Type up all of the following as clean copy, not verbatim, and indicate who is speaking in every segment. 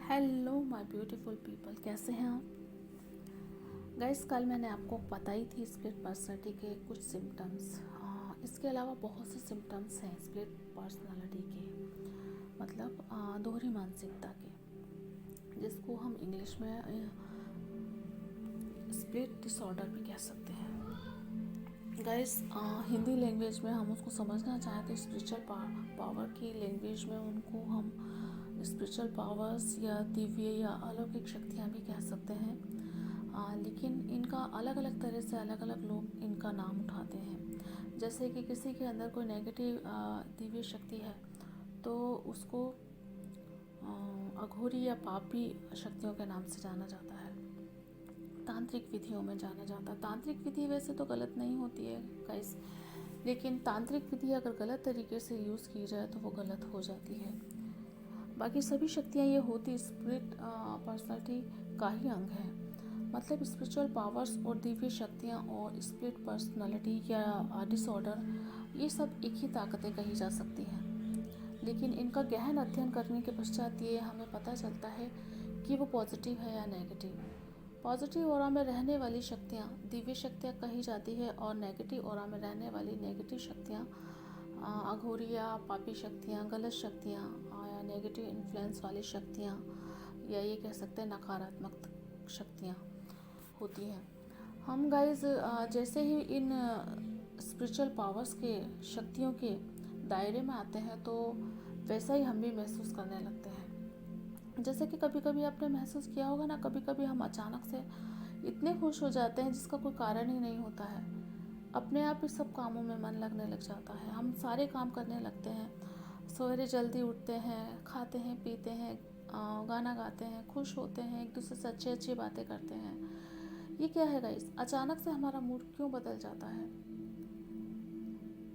Speaker 1: Hello my beautiful people, कैसे हैं आप गाइस। कल मैंने आपको बताई थी स्प्लिट पर्सनालिटी के कुछ सिम्टम्स। इसके अलावा बहुत से सिम्टम्स हैं स्प्लिट पर्सनालिटी के, मतलब दोहरी मानसिकता के, जिसको हम इंग्लिश में स्प्लिट डिसऑर्डर भी कह सकते हैं। गाइस, हिंदी लैंग्वेज में हम उसको समझना चाहें तो स्पिरिचुअल पावर की लैंग्वेज में उनको हम स्पिरिचुअल पावर्स या दिव्य या अलौकिक शक्तियाँ भी कह सकते हैं। लेकिन इनका अलग अलग तरह से अलग अलग लोग इनका नाम उठाते हैं। जैसे कि किसी के अंदर कोई नेगेटिव दिव्य शक्ति है तो उसको अघोरी या पापी शक्तियों के नाम से जाना जाता है, तांत्रिक विधियों में जाना जाता है। तांत्रिक विधि वैसे तो गलत नहीं होती है गाइस, लेकिन तांत्रिक विधि अगर गलत तरीके से यूज़ की जाए तो वो गलत हो जाती है। बाकी सभी शक्तियाँ ये होती स्पिरिट पर्सनालिटी का ही अंग है। मतलब स्पिरिचुअल पावर्स और दिव्य शक्तियाँ और स्प्लिट पर्सनालिटी या डिसऑर्डर, ये सब एक ही ताकतें कही जा सकती हैं। लेकिन इनका गहन अध्ययन करने के पश्चात ये हमें पता चलता है कि वो पॉजिटिव है या नेगेटिव। पॉजिटिव ऑरा में रहने वाली शक्तियाँ दिव्य शक्तियाँ कही जाती है और नेगेटिव ऑरा में रहने वाली नेगेटिव शक्तियाँ अघोरिया, पापी शक्तियाँ, गलत शक्तियाँ या नेगेटिव इन्फ्लुएंस वाली शक्तियाँ, या ये कह सकते हैं नकारात्मक शक्तियाँ होती हैं। हम गाइज जैसे ही इन स्पिरिचुअल पावर्स के शक्तियों के दायरे में आते हैं तो वैसा ही हम भी महसूस करने लगते हैं। जैसे कि कभी कभी आपने महसूस किया होगा ना, कभी कभी हम अचानक से इतने खुश हो जाते हैं जिसका कोई कारण ही नहीं होता है। अपने आप ही सब कामों में मन लगने लग जाता है, हम सारे काम करने लगते हैं। सवेरे जल्दी उठते हैं, खाते हैं, पीते हैं, गाना गाते हैं, खुश होते हैं, एक दूसरे से अच्छी अच्छी बातें करते हैं। ये क्या है गाइस, अचानक से हमारा मूड क्यों बदल जाता है?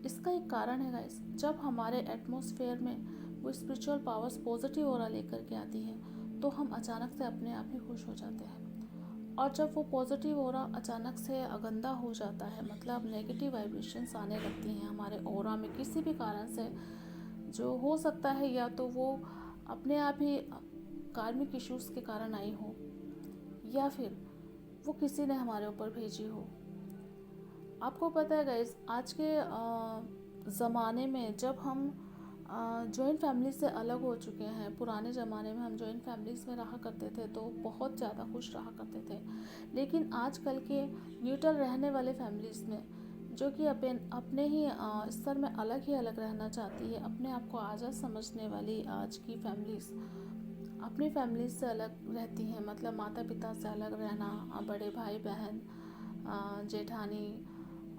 Speaker 1: इसका एक कारण है गाइस, जब हमारे एटमॉस्फेयर में वो स्पिरिचुअल पावर्स पॉजिटिव ऑरा लेकर के आती है तो हम अचानक से अपने आप ही खुश हो जाते हैं। और जब वो पॉजिटिव ऑरा अचानक से गंदा हो जाता है, मतलब नेगेटिव वाइब्रेशंस आने लगती हैं हमारे ऑरा में किसी भी कारण से, जो हो सकता है या तो वो अपने आप ही कार्मिक इश्यूज के कारण आई हो या फिर वो किसी ने हमारे ऊपर भेजी हो। आपको पता है गाइस, आज के ज़माने में जब हम जॉइंट फैमिली से अलग हो चुके हैं, पुराने ज़माने में हम जॉइंट फैमिलीज़ में रहा करते थे तो बहुत ज़्यादा खुश रहा करते थे। लेकिन आजकल के न्यूट्रल रहने वाले फैमिलीज़ में, जो कि अपने ही स्तर में अलग ही अलग रहना चाहती है, अपने आप को आज़ाद समझने वाली आज की फैमिलीज़ अपनी फैमिली से अलग रहती हैं। मतलब माता पिता से अलग रहना, बड़े भाई बहन, जेठानी,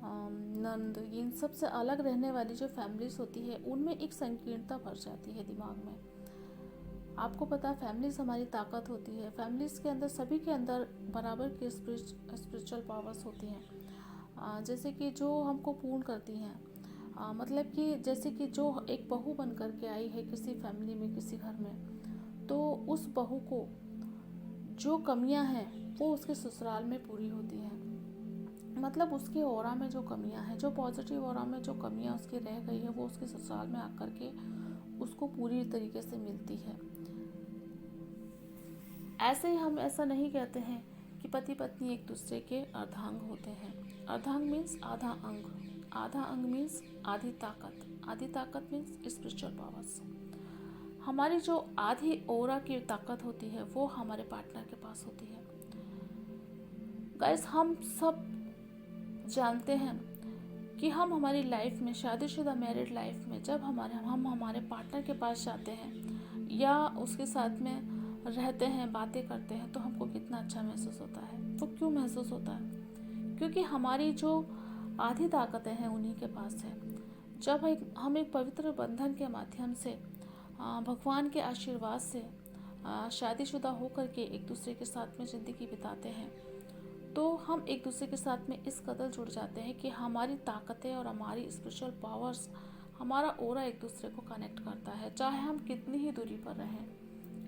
Speaker 1: नंद, इन सब से अलग रहने वाली जो फैमिलीज होती है उनमें एक संकीर्णता भर जाती है दिमाग में। आपको पता है फैमिलीज हमारी ताकत होती है। फैमिलीज के अंदर सभी के अंदर बराबर की स्पिरिचुअल पावर्स होती हैं, जैसे कि जो हमको पूर्ण करती हैं। मतलब कि जैसे कि जो एक बहू बन कर के आई है किसी फैमिली में, किसी घर में, तो उस बहू को जो कमियां हैं वो उसके ससुराल में पूरी होती हैं। मतलब उसके ऑरा में जो कमियां हैं, जो पॉजिटिव ऑरा में जो कमियां उसकी रह गई है, वो उसके ससुराल में आकर के उसको पूरी तरीके से मिलती है। ऐसे ही हम ऐसा नहीं कहते हैं कि पति पत्नी एक दूसरे के अर्धांग होते हैं। अर्धांग मीन्स आधा अंग, आधा अंग मीन्स आधी ताकत, आधी ताकत मीन्स स्पिरिचुअल पावर्स। हमारी जो आधी ऑरा की ताकत होती है वो हमारे पार्टनर के पास होती है। गाइस, हम सब जानते हैं कि हम हमारी लाइफ में, शादीशुदा मैरिड लाइफ में, जब हम हमारे पार्टनर के पास जाते हैं या उसके साथ में रहते हैं, बातें करते हैं, तो हमको कितना अच्छा महसूस होता है। वो क्यों महसूस होता है? क्योंकि हमारी जो आधी ताकतें हैं उन्हीं के पास है। जब हम एक पवित्र बंधन के माध्यम से, भगवान के आशीर्वाद से शादीशुदा होकर के एक दूसरे के साथ में ज़िंदगी बिताते हैं, तो हम एक दूसरे के साथ में इस कदर जुड़ जाते हैं कि हमारी ताकतें और हमारी स्पिरिचुअल पावर्स, हमारा ऑरा एक दूसरे को कनेक्ट करता है, चाहे हम कितनी ही दूरी पर रहें।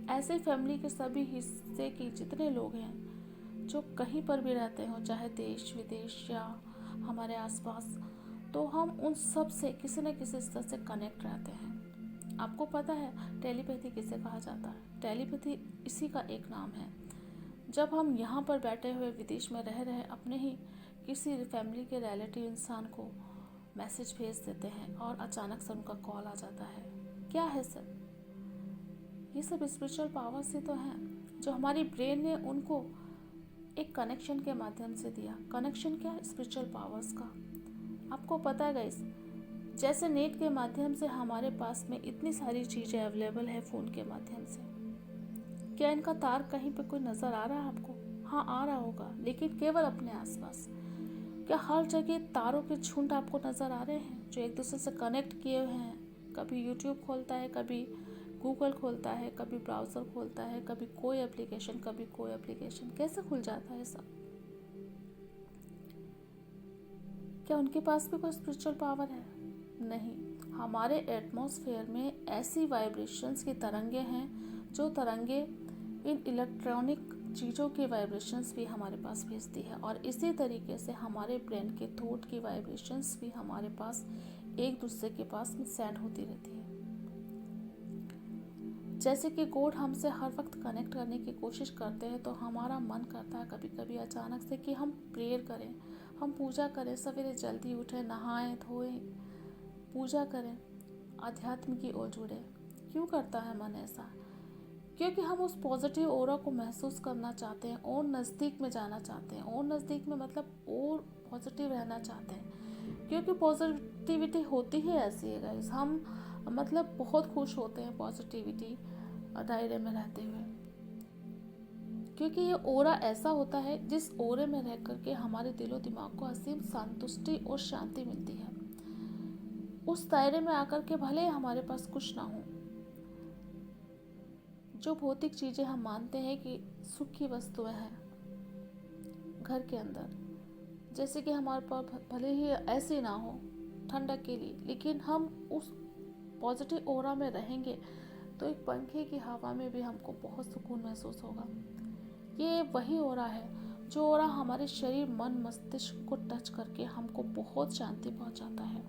Speaker 1: ऐसे फैमिली के सभी हिस्से के जितने लोग हैं जो कहीं पर भी रहते हों, चाहे देश विदेश या हमारे आसपास, तो हम उन सब से किसी न किसी स्तर से कनेक्ट रहते हैं। आपको पता है टेलीपैथी किसे कहा जाता है? टेलीपैथी इसी का एक नाम है। जब हम यहाँ पर बैठे हुए विदेश में रह रहे अपने ही किसी फैमिली के रिलेटिव इंसान को मैसेज भेज देते हैं और अचानक से उनका कॉल आ जाता है। क्या है सर? ये सब स्पिरिचुअल पावर्स ही तो हैं जो हमारी ब्रेन ने उनको एक कनेक्शन के माध्यम से दिया। कनेक्शन क्या? स्पिरिचुअल पावर्स का। आपको पता है गाइस, जैसे नेट के माध्यम से हमारे पास में इतनी सारी चीज़ें अवेलेबल है फ़ोन के माध्यम से, क्या इनका तार कहीं पे कोई नज़र आ रहा है आपको? हाँ, आ रहा होगा, लेकिन केवल अपने आसपास। क्या हर जगह तारों के झुंड आपको नज़र आ रहे हैं जो एक दूसरे से कनेक्ट किए हुए हैं? कभी यूट्यूब खोलता है, कभी गूगल खोलता है, कभी ब्राउज़र खोलता है, कभी कोई एप्लीकेशन, कभी कोई एप्लीकेशन। कैसे खुल जाता है सब? क्या उनके पास भी कोई स्पिरिचुअल पावर है? नहीं। हमारे एटमॉस्फेयर में ऐसी वाइब्रेशंस की तरंगे हैं जो तरंगे इन इलेक्ट्रॉनिक चीज़ों की वाइब्रेशंस भी हमारे पास भेजती है, और इसी तरीके से हमारे ब्रेन के थॉट की वाइब्रेशंस भी हमारे पास एक दूसरे के पास में सेंड होती रहती है। जैसे कि गॉड हमसे हर वक्त कनेक्ट करने की कोशिश करते हैं, तो हमारा मन करता है कभी कभी अचानक से कि हम प्रेयर करें, हम पूजा करें, सवेरे जल्दी उठें, नहाएं धोएं, पूजा करें, अध्यात्म की ओर जुड़े। क्यों करता है मन ऐसा? क्योंकि हम उस पॉजिटिव ऑरा को महसूस करना चाहते हैं और नज़दीक में जाना चाहते हैं। और नज़दीक में मतलब और पॉजिटिव रहना चाहते हैं, क्योंकि पॉजिटिविटी होती ही ऐसी है गाइस। हम मतलब बहुत खुश होते हैं पॉजिटिविटी दायरे में रहते हुए, क्योंकि ये ऑरा ऐसा होता है जिस ऑरे में रह करके हमारे दिलो दिमाग को असीम संतुष्टि और शांति मिलती है। उस दायरे में आकर के भले हमारे पास कुछ ना हो, जो भौतिक चीज़ें हम मानते हैं कि सुख की वस्तुएं हैं घर के अंदर, जैसे कि हमारे पास भले ही ऐसी ना हो ठंडक के लिए, लेकिन हम उस पॉजिटिव ऑरा में रहेंगे तो एक पंखे की हवा में भी हमको बहुत सुकून महसूस होगा। ये वही ऑरा है जो ऑरा हमारे शरीर, मन, मस्तिष्क को टच करके हमको बहुत शांति पहुंचाता है।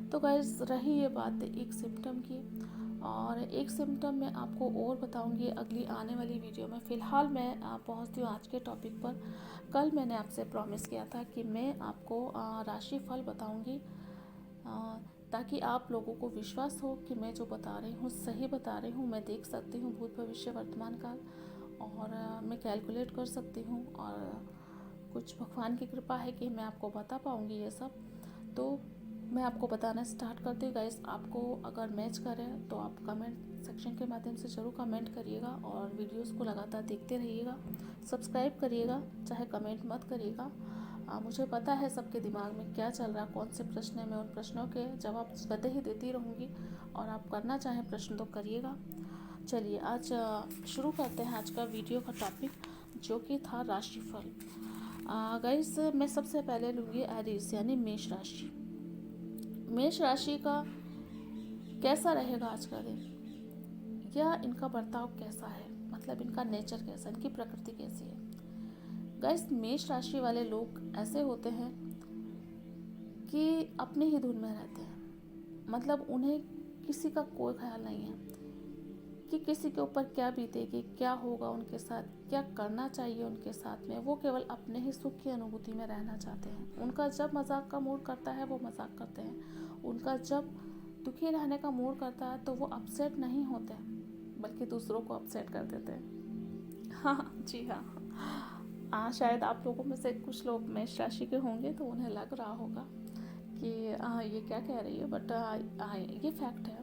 Speaker 1: तो गाइस, रही ये बात एक सिम्टम की, और एक सिम्टम मैं आपको और बताऊंगी अगली आने वाली वीडियो में। फ़िलहाल मैं पहुंचती हूँ आज के टॉपिक पर। कल मैंने आपसे प्रॉमिस किया था कि मैं आपको राशि फल बताऊंगी, ताकि आप लोगों को विश्वास हो कि मैं जो बता रही हूँ सही बता रही हूँ। मैं देख सकती हूँ भूत, भविष्य, वर्तमान काल, और मैं कैलकुलेट कर सकती हूँ, और कुछ भगवान की कृपा है कि मैं आपको बता पाऊँगी ये सब। तो मैं आपको बताना स्टार्ट करती हूँ गाइस। आपको अगर मैच करे तो आप कमेंट सेक्शन के माध्यम से ज़रूर कमेंट करिएगा, और वीडियोस को लगातार देखते रहिएगा, सब्सक्राइब करिएगा, चाहे कमेंट मत करिएगा। मुझे पता है सबके दिमाग में क्या चल रहा, कौन से प्रश्न है। मैं उन प्रश्नों के जवाब स्वतः ही देती रहूँगी, और आप करना चाहें प्रश्न तो करिएगा। चलिए आज शुरू करते हैं आज का वीडियो का टॉपिक, जो कि था राशिफल। गाइस, मैं सबसे पहले लूँगी एरीज यानी मेष राशि। मेष राशि का कैसा रहेगा आज का दिन, या इनका बर्ताव कैसा है, मतलब इनका नेचर कैसा, इनकी प्रकृति कैसी है। गाइस, मेष राशि वाले लोग ऐसे होते हैं कि अपने ही धुन में रहते हैं। मतलब उन्हें किसी का कोई ख्याल नहीं है कि किसी के ऊपर क्या बीतेगी, क्या होगा उनके साथ, क्या करना चाहिए उनके साथ में। वो केवल अपने ही सुख की अनुभूति में रहना चाहते हैं। उनका जब मजाक का मूड करता है वो मजाक करते हैं, उनका जब दुखी रहने का मूड करता है तो वो अपसेट नहीं होते, बल्कि दूसरों को अपसेट कर देते हैं। हाँ जी हाँ, शायद आप लोगों में से कुछ लोग मेष राशि के होंगे तो उन्हें लग रहा होगा कि ये क्या कह रही है, बट ये फैक्ट है।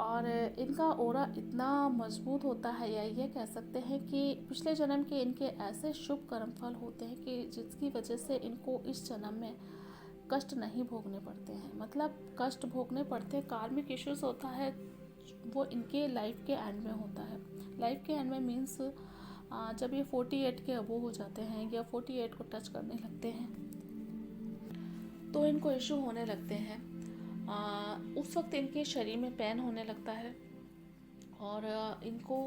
Speaker 1: और इनका ऑरा इतना मजबूत होता है, या ये कह सकते हैं कि पिछले जन्म के इनके ऐसे शुभ कर्म फल होते हैं कि जिसकी वजह से इनको इस जन्म में कष्ट नहीं भोगने पड़ते हैं। मतलब कष्ट भोगने पड़ते हैं, कार्मिक इश्यूज होता है, वो इनके लाइफ के एंड में होता है। लाइफ के एंड में मीन्स जब ये 48 के अबो हो जाते हैं या 48 को टच करने लगते हैं तो इनको इशू होने लगते हैं। उस वक्त इनके शरीर में पेन होने लगता है, और इनको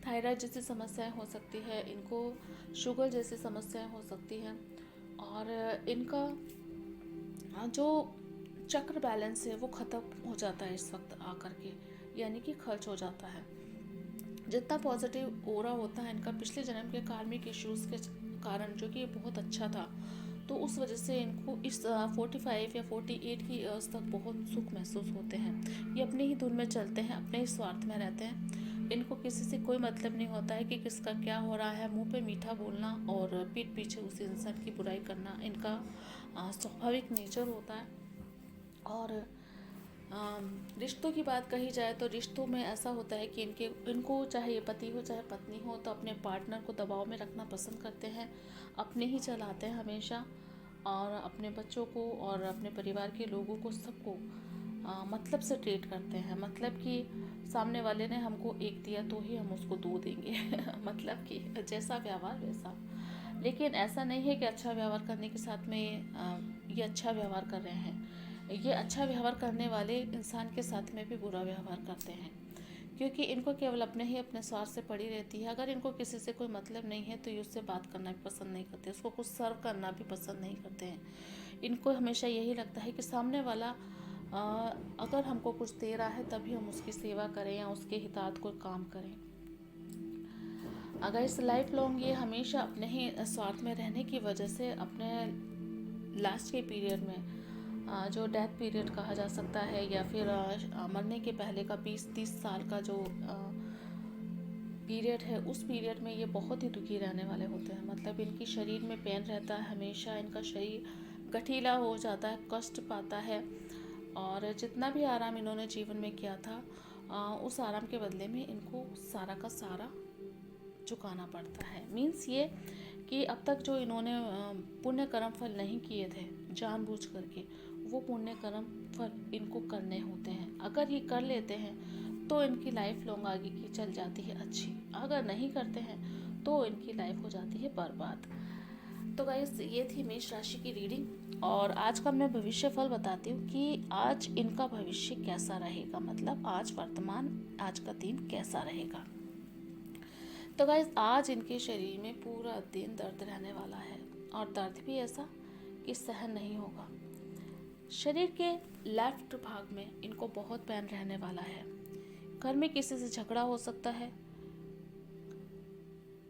Speaker 1: थायराइड जैसी समस्याएं हो सकती है, इनको शुगर जैसी समस्याएं हो सकती हैं, और इनका जो चक्र बैलेंस है वो ख़त्म हो जाता है इस वक्त आकर के, यानी कि खर्च हो जाता है। जितना पॉजिटिव ओरा होता है इनका पिछले जन्म के कार्मिक इश्यूज़ के कारण, जो कि बहुत अच्छा था, तो उस वजह से इनको इस 45 या 48 की ईयर्स तक बहुत सुख महसूस होते हैं। ये अपनी ही धुन में चलते हैं, अपने ही स्वार्थ में रहते हैं। इनको किसी से कोई मतलब नहीं होता है कि किसका क्या हो रहा है। मुंह पे मीठा बोलना और पीठ पीछे उसी इंसान की बुराई करना इनका स्वाभाविक नेचर होता है। और रिश्तों की बात कही जाए तो रिश्तों में ऐसा होता है कि इनको चाहे ये पति हो चाहे पत्नी हो, तो अपने पार्टनर को दबाव में रखना पसंद करते हैं, अपने ही चलाते हैं हमेशा, और अपने बच्चों को और अपने परिवार के लोगों को सबको मतलब से ट्रीट करते हैं। मतलब कि सामने वाले ने हमको एक दिया तो ही हम उसको दो देंगे मतलब कि जैसा व्यवहार वैसा। लेकिन ऐसा नहीं है कि अच्छा व्यवहार करने के साथ में ये अच्छा व्यवहार कर रहे हैं। ये अच्छा व्यवहार करने वाले इंसान के साथ में भी बुरा व्यवहार करते हैं, क्योंकि इनको केवल अपने स्वार्थ से पड़ी रहती है। अगर इनको किसी से कोई मतलब नहीं है तो ये उससे बात करना भी पसंद नहीं करते, उसको कुछ सर्व करना भी पसंद नहीं करते हैं। इनको हमेशा यही लगता है कि सामने वाला अगर हमको कुछ दे रहा है तभी हम उसकी सेवा करें या उसके हितार्थ कोई काम करें। अगर इस लाइफ लॉन्ग ये हमेशा अपने ही स्वार्थ में रहने की वजह से अपने लास्ट के पीरियड में जो डेथ पीरियड कहा जा सकता है, या फिर मरने के पहले का 20-30 साल का जो पीरियड है, उस पीरियड में ये बहुत ही दुखी रहने वाले होते हैं। मतलब इनकी शरीर में पेन रहता है हमेशा, इनका शरीर गठीला हो जाता है, कष्ट पाता है, और जितना भी आराम इन्होंने जीवन में किया था उस आराम के बदले में इनको सारा का सारा चुकाना पड़ता है। मीन्स ये कि अब तक जो इन्होंने पुण्य कर्म फल नहीं किए थे जानबूझ करके, वो पुण्य कर्म फल इनको करने होते हैं। अगर ये कर लेते हैं तो इनकी लाइफ लॉन्ग आगे की चल जाती है अच्छी, अगर नहीं करते हैं तो इनकी लाइफ हो जाती है बर्बाद। तो गाइस, ये थी मेष राशि की रीडिंग, और आज का मैं भविष्य फल बताती हूँ कि आज इनका भविष्य कैसा रहेगा, मतलब आज वर्तमान आज का दिन कैसा रहेगा। तो गाइस, आज इनके शरीर में पूरा दिन दर्द रहने वाला है, और दर्द भी ऐसा कि सहन नहीं होगा। शरीर के लेफ्ट भाग में इनको बहुत पेन रहने वाला है। घर में किसी से झगड़ा हो सकता है।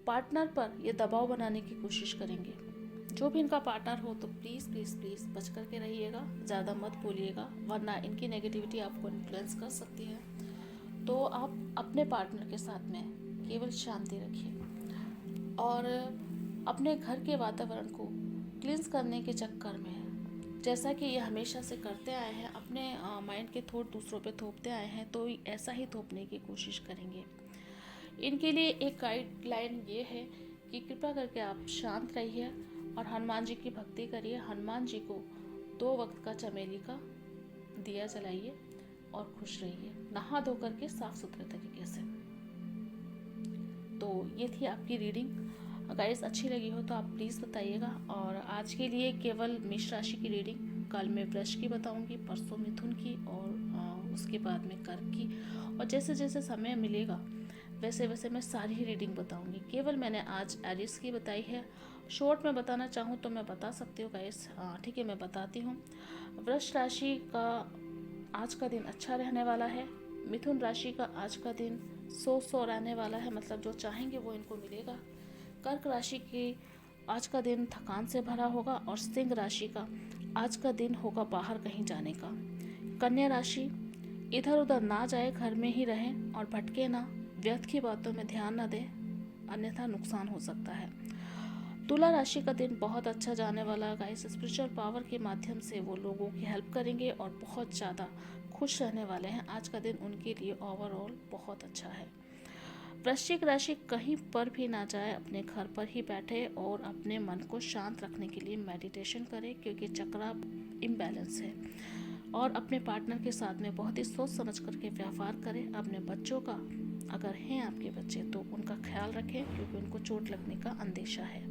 Speaker 1: पार्टनर पर ये दबाव बनाने की कोशिश करेंगे। जो भी इनका पार्टनर हो तो प्लीज़ प्लीज़ प्लीज़ बच करके रहिएगा, ज़्यादा मत बोलिएगा, वरना इनकी नेगेटिविटी आपको इन्फ्लुएंस कर सकती है। तो आप अपने पार्टनर के साथ में केवल शांति रखिए, और अपने घर के वातावरण को क्लींस करने के चक्कर में, जैसा कि ये हमेशा से करते आए हैं, अपने माइंड के थॉट दूसरों पे थोपते आए हैं, तो ऐसा ही थोपने की कोशिश करेंगे। इनके लिए एक गाइडलाइन ये है कि कृपया करके आप शांत रहिए और हनुमान जी की भक्ति करिए। हनुमान जी को 2 वक्त का चमेली का दिया जलाइए और खुश रहिए, नहा धो करके साफ सुथरे तरीके से। तो ये थी आपकी रीडिंग। गाइस, अच्छी लगी हो तो आप प्लीज़ बताइएगा। और आज के लिए केवल मेष राशि की रीडिंग, कल मैं वृष की बताऊंगी, परसों मिथुन की, और उसके बाद में कर्क की, और जैसे जैसे समय मिलेगा वैसे वैसे मैं सारी ही रीडिंग बताऊंगी। केवल मैंने आज एरिस की बताई है। शॉर्ट में बताना चाहूँ तो मैं बता सकती हूँ गाइस, ठीक है, मैं बताती हूँ। वृष राशि का आज का दिन अच्छा रहने वाला है। मिथुन राशि का आज का दिन 100 रहने वाला है, मतलब जो चाहेंगे वो इनको मिलेगा। कर्क राशि की आज का दिन थकान से भरा होगा, और सिंह राशि का आज का दिन होगा बाहर कहीं जाने का। कन्या राशि इधर उधर ना जाए, घर में ही रहें और भटके ना, व्यर्थ की बातों में ध्यान न दें, अन्यथा नुकसान हो सकता है। तुला राशि का दिन बहुत अच्छा जाने वाला है गाइस। स्पिरिचुअल पावर के माध्यम से वो लोगों की हेल्प करेंगे और बहुत ज़्यादा खुश रहने वाले हैं। आज का दिन उनके लिए ओवरऑल बहुत अच्छा है। वृश्चिक राशि कहीं पर भी ना जाए, अपने घर पर ही बैठे और अपने मन को शांत रखने के लिए मेडिटेशन करें, क्योंकि चक्रा इम्बैलेंस है। और अपने पार्टनर के साथ में बहुत ही सोच समझ करके व्यवहार करें। अपने बच्चों का, अगर हैं आपके बच्चे, तो उनका ख्याल रखें, क्योंकि उनको चोट लगने का अंदेशा है।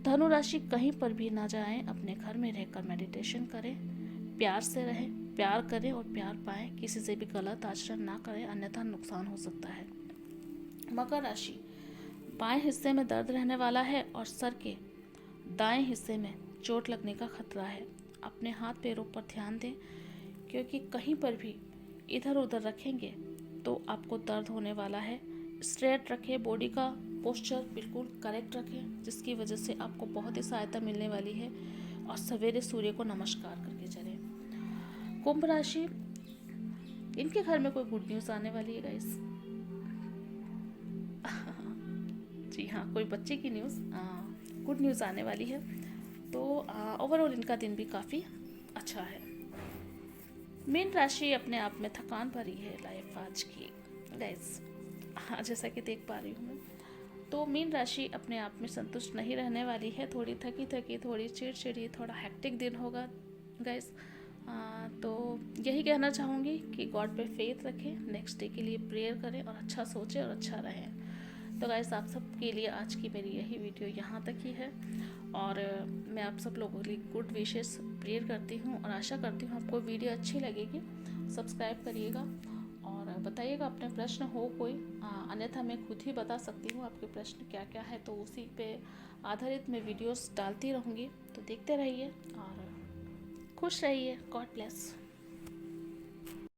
Speaker 1: धनु राशि कहीं पर भी ना जाएं, अपने घर में रहकर मेडिटेशन करें, प्यार से रहें, प्यार करें और प्यार पाएं, किसी से भी गलत आचरण ना करें, अन्यथा नुकसान हो सकता है। मकर राशि बाएं हिस्से में दर्द रहने वाला है और सर के दाएं हिस्से में चोट लगने का खतरा है। अपने हाथ पैरों पर ध्यान दें, क्योंकि कहीं पर भी इधर उधर रखेंगे तो आपको दर्द होने वाला है। स्ट्रेट रखें, बॉडी का पोस्चर बिल्कुल करेक्ट रखें, जिसकी वजह से आपको बहुत ही सहायता मिलने वाली है। और सवेरे सूर्य को नमस्कार करके चलें। कुंभ राशि, इनके घर में कोई गुड न्यूज़ आने वाली है गाइस। जी हाँ, कोई बच्चे की न्यूज़, गुड न्यूज़ आने वाली है। तो ओवरऑल इनका दिन भी काफ़ी अच्छा है। मीन राशि अपने आप में थकान भरी है लाइफ आज की गाइस। हाँ, जैसा कि देख पा रही हूँ मैं, तो मीन राशि अपने आप में संतुष्ट नहीं रहने वाली है। थोड़ी थकी थकी, थोड़ी चिड़चिड़ी, थोड़ा हेक्टिक दिन होगा गाइस। तो यही कहना चाहूँगी कि गॉड पे फेथ रखें, नेक्स्ट डे के लिए प्रेयर करें और अच्छा सोचें और अच्छा रहें। तो गाइस, आप सब के लिए आज की मेरी यही वीडियो यहाँ तक ही है। और मैं आप सब लोगों के लिए गुड विशेस प्रेयर करती हूँ और आशा करती हूँ आपको वीडियो अच्छी लगेगी। सब्सक्राइब करिएगा और बताइएगा अपने प्रश्न हो कोई, अन्यथा मैं खुद ही बता सकती हूँ आपके प्रश्न क्या क्या है। तो उसी पे आधारित मैं वीडियोस डालती रहूँगी। तो देखते रहिए और खुश रहिए। God bless.